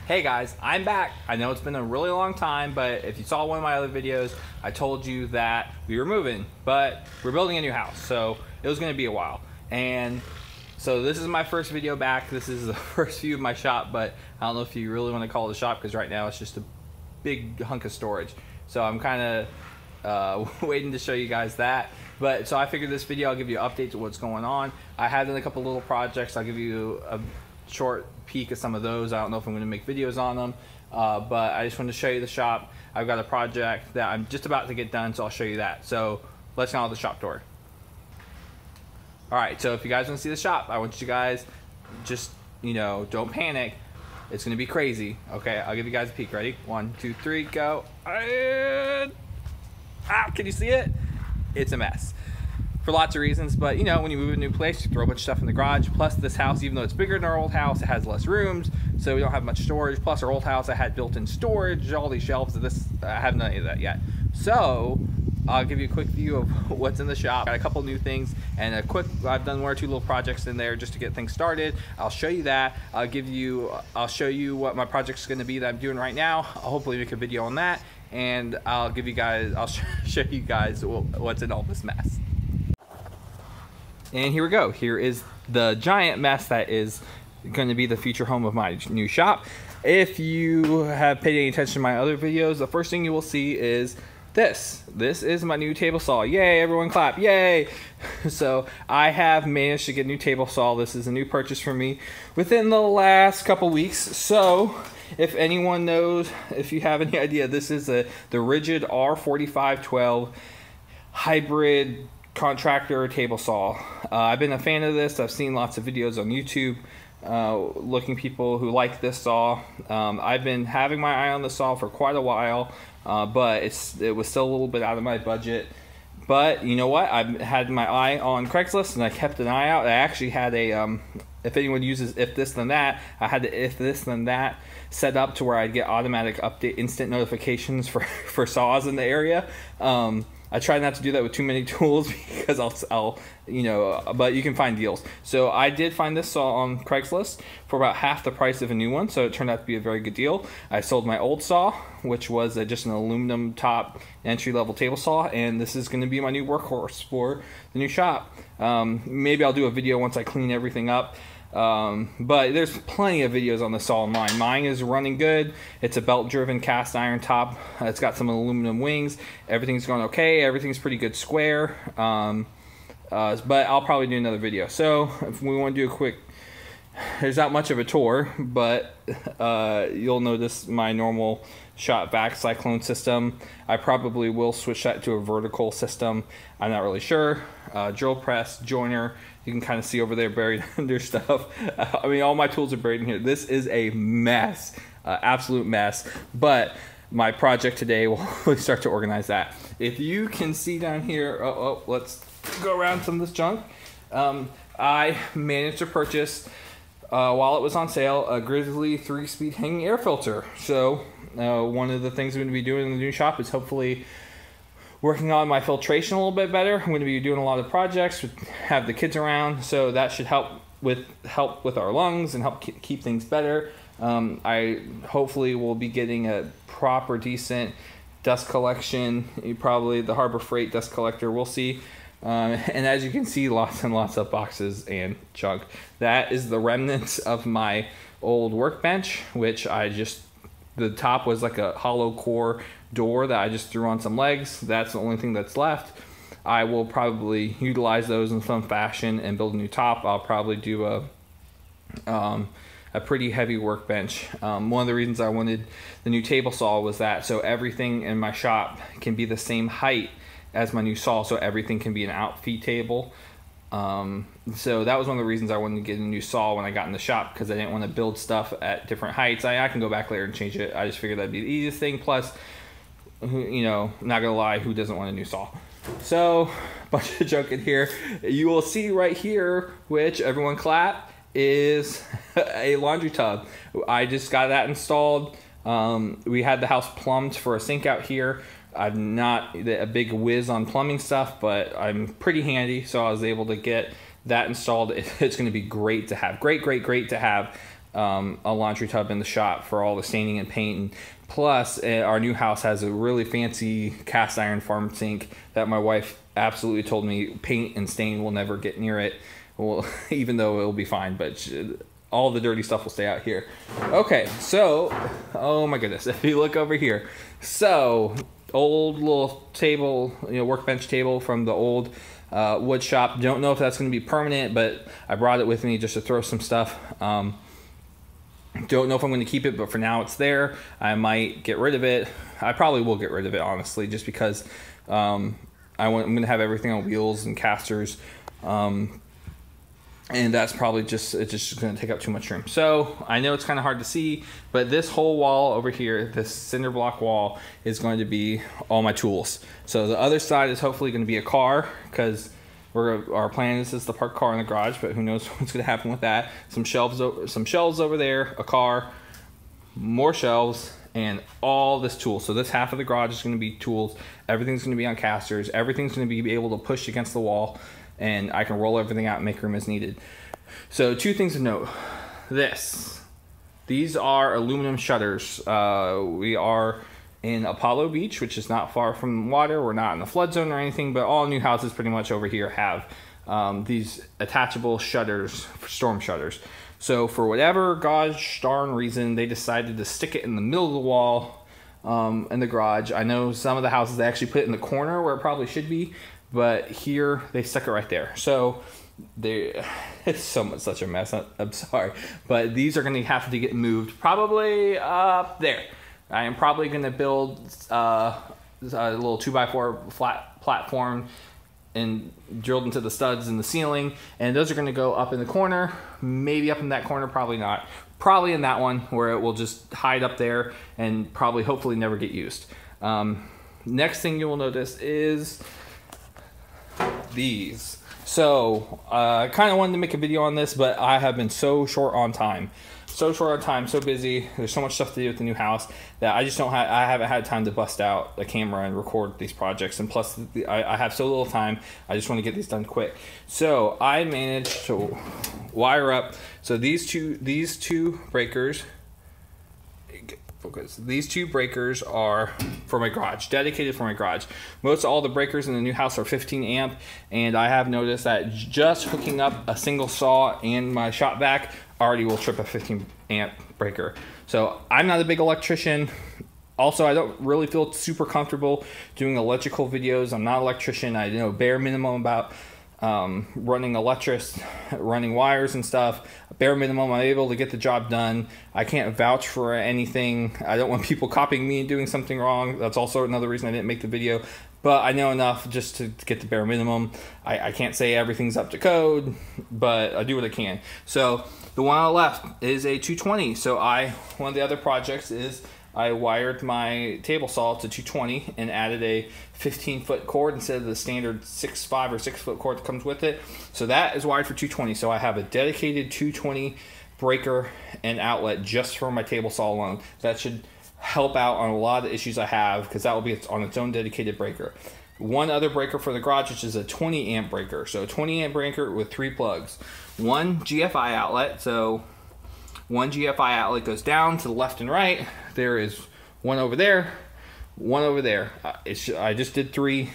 Hey guys, I'm back. I know it's been a really long time, but if you saw one of my other videos, I told you that we were moving, but we're building a new house, so it was gonna be a while. And so this is my first video back. This is the first view of my shop, but I don't know if you really wanna call it a shop because right now it's just a big hunk of storage. So I'm kinda waiting to show you guys that. But so I figured this video, I'll give you an update to what's going on. I have done a couple little projects. I'll give you a short peek of some of those. I don't know if I'm going to make videos on them, but I just wanted to show you the shop. I've got a project that I'm just about to get done, so I'll show you that. So let's go on the shop tour. All right, so if you guys want to see the shop, I want you guys just, don't panic. It's going to be crazy. Okay, I'll give you guys a peek. Ready? 1, 2, 3, go. And... can you see it? It's a mess for lots of reasons, but when you move to a new place, you throw a bunch of stuff in the garage. Plus this house, even though it's bigger than our old house, it has less rooms, so we don't have much storage. Plus our old house, I had built-in storage, all these shelves. This, I haven't done any of that yet. So I'll give you a quick view of what's in the shop. Got a couple new things and I've done 1 or 2 little projects in there just to get things started. I'll show you that. I'll show you what my project's going to be that I'm doing right now. I'll hopefully make a video on that, and I'll show you guys what's in all this mess. And here we go. Here is the giant mess that is going to be the future home of my new shop. If you have paid any attention to my other videos, the first thing you will see is this. This is my new table saw. Yay, everyone clap, yay! So I have managed to get a new table saw. This is a new purchase for me within the last couple weeks. So if anyone knows, if you have any idea, this is the Ridgid R4512 hybrid contractor table saw. I've been a fan of this. I've seen lots of videos on YouTube looking people who like this saw. I've been having my eye on the saw for quite a while, but it was still a little bit out of my budget. But you know what? I've had my eye on Craigslist and I kept an eye out. I actually had a if anyone uses If This Then That, I had the If This Then That set up to where I'd get automatic update, instant notifications for saws in the area. I try not to do that with too many tools because I'll but you can find deals. So I did find this saw on Craigslist for about half the price of a new one, so it turned out to be a very good deal. I sold my old saw, which was just an aluminum top entry-level table saw, and this is going to be my new workhorse for the new shop. Maybe I'll do a video once I clean everything up. But there's plenty of videos on the saw online. Mine is running good. It's a belt-driven cast iron top. It's got some aluminum wings. Everything's going okay. Everything's pretty good square. But I'll probably do another video. So if we want to do a quick, there's not much of a tour, but you'll notice my normal shot vac cyclone system. I probably will switch that to a vertical system. I'm not really sure. Drill press, joiner. You can kind of see over there buried under stuff. I mean, all my tools are buried in here. This is a mess, absolute mess. But my project today will really start to organize that. If you can see down here, let's go around some of this junk. I managed to purchase, while it was on sale, a Grizzly 3-speed hanging air filter. So one of the things I'm going to be doing in the new shop is hopefully working on my filtration a little bit better. I'm going to be doing a lot of projects, have the kids around, so that should help with our lungs and help keep things better. I hopefully will be getting a proper, decent dust collection, probably the Harbor Freight dust collector. We'll see. And as you can see, lots and lots of boxes and junk. That is the remnants of my old workbench, which the top was like a hollow core door that I just threw on some legs. That's the only thing that's left. I will probably utilize those in some fashion and build a new top. I'll probably do a pretty heavy workbench. One of the reasons I wanted the new table saw was that so everything in my shop can be the same height as my new saw, so everything can be an out-feet table. So that was one of the reasons I wanted to get a new saw when I got in the shop, because I didn't want to build stuff at different heights. I can go back later and change it. I just figured that'd be the easiest thing. Plus, not gonna lie, who doesn't want a new saw? So, bunch of junk in here. You will see right here, which everyone clap, is a laundry tub. I just got that installed. We had the house plumbed for a sink out here. I'm not a big whiz on plumbing stuff, but I'm pretty handy, so I was able to get that installed. It's going to be great to have. Great to have. a laundry tub in the shop for all the staining and painting. Plus, our new house has a really fancy cast iron farm sink that my wife absolutely told me paint and stain will never get near it. Well, even though it'll be fine, but all the dirty stuff will stay out here. Okay, so, oh my goodness, if you look over here. So, old little table, workbench table from the old wood shop. Don't know if that's going to be permanent, but I brought it with me just to throw some stuff. Don't know if I'm going to keep it, but for now it's there. I might get rid of it. I probably will get rid of it, honestly, just because I'm going to have everything on wheels and casters. And that's probably it's just going to take up too much room. So I know it's kind of hard to see, but this whole wall over here, this cinder block wall, is going to be all my tools. So the other side is hopefully going to be a car, because our plan is to park car in the garage, but who knows what's going to happen with that. Some shelves over there, a car, more shelves, and all this tool. So this half of the garage is going to be tools. Everything's going to be on casters. Everything's going to be able to push against the wall, and I can roll everything out and make room as needed. So 2 things to note. These are aluminum shutters. We are in Apollo Beach, which is not far from water. We're not in the flood zone or anything, but all new houses pretty much over here have these attachable shutters, storm shutters. So for whatever gosh darn reason, they decided to stick it in the middle of the wall in the garage. I know some of the houses, they actually put it in the corner where it probably should be, but here they stuck it right there. So it's such a mess. I'm sorry, but these are going to have to get moved probably up there. I am probably going to build a little 2x4 flat platform and drilled into the studs in the ceiling, and those are going to go up in the corner, maybe up in that corner, probably not, probably in that one where it will just hide up there and probably hopefully never get used. Next thing you will notice is these. So I kind of wanted to make a video on this, but I have been so short on time, so busy. There's so much stuff to do with the new house that I haven't had time to bust out a camera and record these projects. And plus I have so little time, I just want to get these done quick. So I managed to wire up, so these two breakers, these 2 breakers are for my garage, dedicated for my garage. Most all the breakers in the new house are 15 amp, and I have noticed that just hooking up a single saw and my shop vac already will trip a 15 amp breaker. So I'm not a big electrician. Also, I don't really feel super comfortable doing electrical videos. I'm not an electrician. I know bare minimum about running running wires and stuff. Bare minimum, I'm able to get the job done. I can't vouch for anything. I don't want people copying me and doing something wrong. That's also another reason I didn't make the video. But I know enough just to get the bare minimum. I can't say everything's up to code, but I do what I can. So the one on the left is a 220. So one of the other projects is I wired my table saw to 220 and added a 15-foot cord instead of the standard 6'5" or 6-foot cord that comes with it. So that is wired for 220. So I have a dedicated 220 breaker and outlet just for my table saw alone. That should help out on a lot of the issues I have, because that will be on its own dedicated breaker. One other breaker for the garage, which is a 20 amp breaker. So a 20 amp breaker with 3 plugs. One GFI outlet. So one GFI outlet goes down to the left and right. There is one over there, one over there. I just did 3.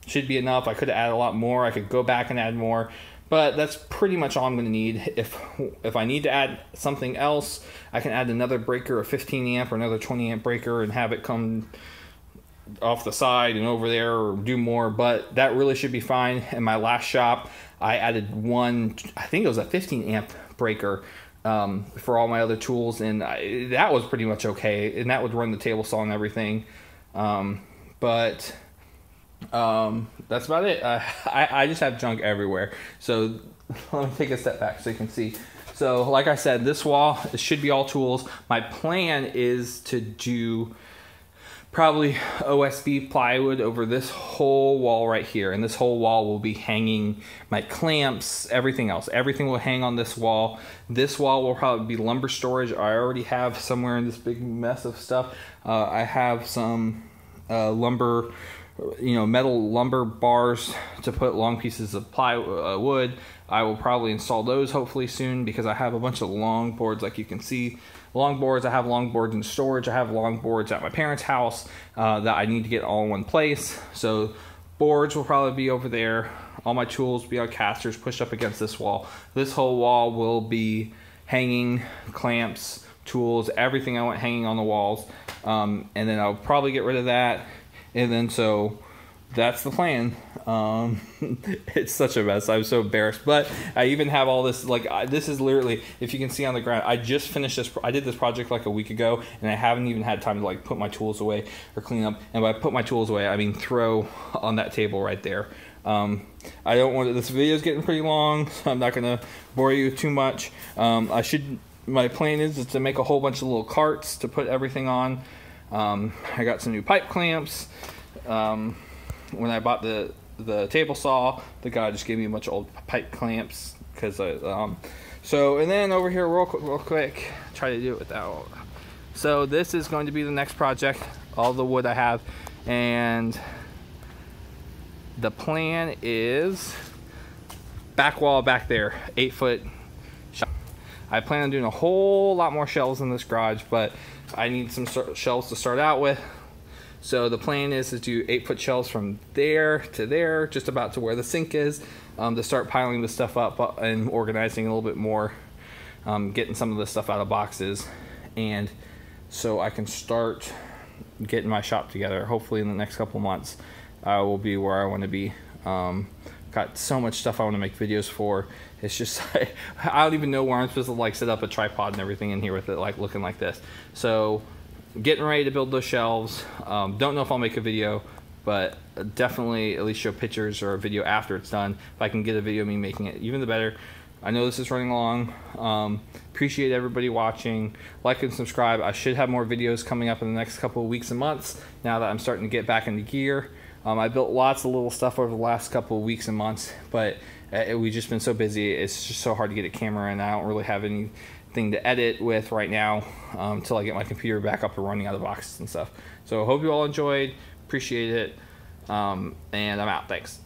Should be enough. I could have added a lot more. I could go back and add more, but that's pretty much all I'm going to need. If I need to add something else, I can add another breaker, a 15 amp or another 20 amp breaker, and have it come off the side and over there, or do more, but that really should be fine. In my last shop, I added one, I think it was a 15 amp breaker for all my other tools, and that was pretty much okay, and that would run the table saw and everything. But that's about it. I just have junk everywhere. So let me take a step back so you can see. So like I said, this wall, it should be all tools. My plan is to do probably OSB plywood over this whole wall right here, and this whole wall will be hanging my clamps, everything else. Everything will hang on this wall. This wall will probably be lumber storage. I already have somewhere in this big mess of stuff. I have some lumber metal lumber bars to put long pieces of wood. I will probably install those hopefully soon, because I have a bunch of long boards, like you can see. Long boards, I have long boards in storage. I have long boards at my parents' house that I need to get all in one place. So boards will probably be over there. All my tools will be on casters pushed up against this wall. This whole wall will be hanging, clamps, tools, everything I want hanging on the walls. And then I'll probably get rid of that. And then so that's the plan. It's such a mess. I'm so embarrassed, but I even have all this, this is literally, if you can see on the ground, I just finished this. I did this project like a week ago, and I haven't even had time to put my tools away or clean up. And by put my tools away, I mean throw on that table right there. I don't want this video is getting pretty long, so I'm not gonna bore you too much. My plan is to make a whole bunch of little carts to put everything on. I got some new pipe clamps. When I bought the table saw, the guy just gave me a bunch of old pipe clamps, because and then over here real quick, try to do it without. So this is going to be the next project, all the wood I have, and the plan is back wall back there, 8-foot shelf. I plan on doing a whole lot more shelves in this garage, but I need some shelves to start out with. So the plan is to do 8-foot shelves from there to there, just about to where the sink is, to start piling the stuff up and organizing a little bit more, getting some of the stuff out of boxes, and so I can start getting my shop together. Hopefully in the next couple months, I will be where I want to be. Got so much stuff I want to make videos for. It's just I don't even know where I'm supposed to set up a tripod and everything in here with it looking like this. So getting ready to build those shelves. Don't know if I'll make a video, but definitely at least show pictures or a video after it's done. If I can get a video of me making it, even the better. I know this is running long. Appreciate everybody watching. Like and subscribe. I should have more videos coming up in the next couple of weeks and months, now that I'm starting to get back into gear. I built lots of little stuff over the last couple of weeks and months, but we've just been so busy. It's just so hard to get a camera, and I don't really have anything to edit with right now until I get my computer back up and running out of boxes and stuff. So I hope you all enjoyed. Appreciate it. And I'm out. Thanks.